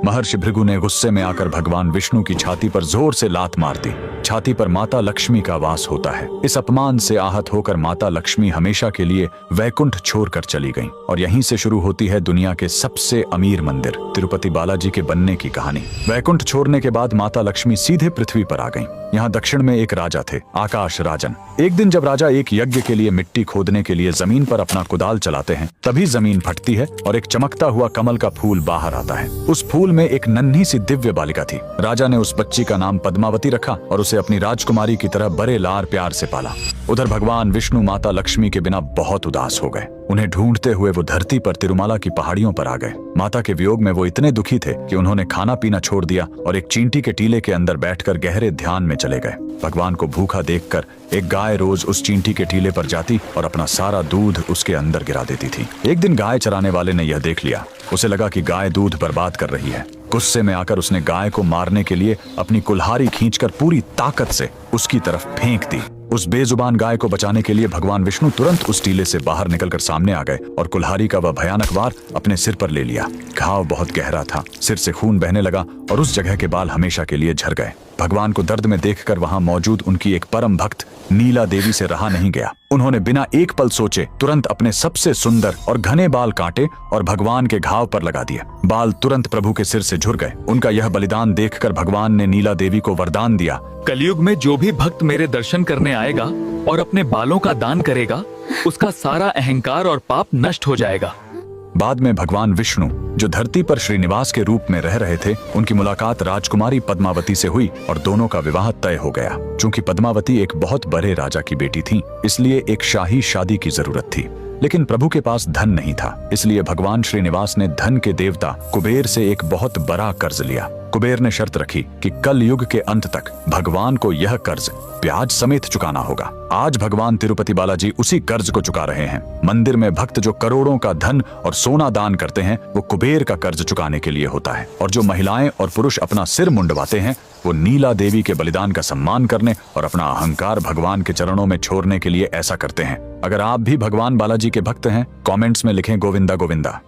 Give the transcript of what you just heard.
महर्षि भृगु ने गुस्से में आकर भगवान विष्णु की छाती पर जोर से लात मार दी। छाती पर माता लक्ष्मी का वास होता है। इस अपमान से आहत होकर माता लक्ष्मी हमेशा के लिए वैकुंठ छोड़कर चली गईं और यहीं से शुरू होती है दुनिया के सबसे अमीर मंदिर तिरुपति बालाजी के बनने की कहानी। वैकुंठ छोड़ने के बाद माता लक्ष्मी सीधे पृथ्वी पर आ गईं। यहाँ दक्षिण में एक राजा थे, आकाश राजन। एक दिन जब राजा एक यज्ञ के लिए मिट्टी खोदने के लिए जमीन पर अपना कुदाल चलाते हैं, तभी जमीन फटती है और एक चमकता हुआ कमल का फूल बाहर आता है। उस फूल में एक नन्ही सी दिव्य बालिका थी। राजा ने उस बच्ची का नाम पद्मावती रखा और उसे अपनी राजकुमारी की तरह बड़े लार प्यार से पाला। उधर भगवान विष्णु माता लक्ष्मी के बिना बहुत उदास हो गए। उन्हें ढूंढते हुए वो धरती पर तिरुमाला की पहाड़ियों पर आ गए। माता के वियोग में वो इतने दुखी थे कि उन्होंने खाना पीना छोड़ दिया और एक चींटी के टीले के अंदर बैठकर गहरे ध्यान में चले गए। भगवान को भूखा देखकर एक गाय रोज उस चींटी के टीले पर जाती और अपना सारा दूध उसके अंदर गिरा देती थी। एक दिन गाय चराने वाले ने यह देख लिया। उसे लगा कि गाय दूध बर्बाद कर रही है। गुस्से में आकर उसने गाय को मारने के लिए अपनी कुल्हाड़ी खींचकर पूरी ताकत से उसकी तरफ फेंक दी। उस बेजुबान गाय को बचाने के लिए भगवान विष्णु तुरंत उस टीले से बाहर निकलकर सामने आ गए और कुल्हाड़ी का वह भयानक वार अपने सिर पर ले लिया। घाव बहुत गहरा था, सिर से खून बहने लगा और उस जगह के बाल हमेशा के लिए झड़ गए। भगवान को दर्द में देखकर वहां मौजूद उनकी एक परम भक्त नीला देवी से रहा नहीं गया। उन्होंने बिना एक पल सोचे तुरंत अपने सबसे सुंदर और घने बाल काटे और भगवान के घाव पर लगा दिए। बाल तुरंत प्रभु के सिर से झुर गए। उनका यह बलिदान देखकर भगवान ने नीला देवी को वरदान दिया, कलयुग में जो भी भक्त मेरे दर्शन करने आएगा और अपने बालों का दान करेगा, उसका सारा अहंकार और पाप नष्ट हो जाएगा। बाद में भगवान विष्णु जो धरती पर श्रीनिवास के रूप में रह रहे थे, उनकी मुलाकात राजकुमारी पद्मावती से हुई और दोनों का विवाह तय हो गया। चूंकि पद्मावती एक बहुत बड़े राजा की बेटी थी, इसलिए एक शाही शादी की जरूरत थी। लेकिन प्रभु के पास धन नहीं था, इसलिए भगवान श्रीनिवास ने धन के देवता कुबेर से एक बहुत बड़ा कर्ज लिया। कुबेर ने शर्त रखी कि कल युग के अंत तक भगवान को यह कर्ज ब्याज समेत चुकाना होगा। आज भगवान तिरुपति बालाजी उसी कर्ज को चुका रहे हैं। मंदिर में भक्त जो करोड़ों का धन और सोना दान करते हैं, वो कुबेर का कर्ज चुकाने के लिए होता है, और जो महिलाएं और पुरुष अपना सिर मुंडवाते हैं, वो नीला देवी के बलिदान का सम्मान करने और अपना अहंकार भगवान के चरणों में छोड़ने के लिए ऐसा करते हैं। अगर आप भी भगवान बालाजी के भक्त हैं, कमेंट्स में लिखें गोविंदा गोविंदा।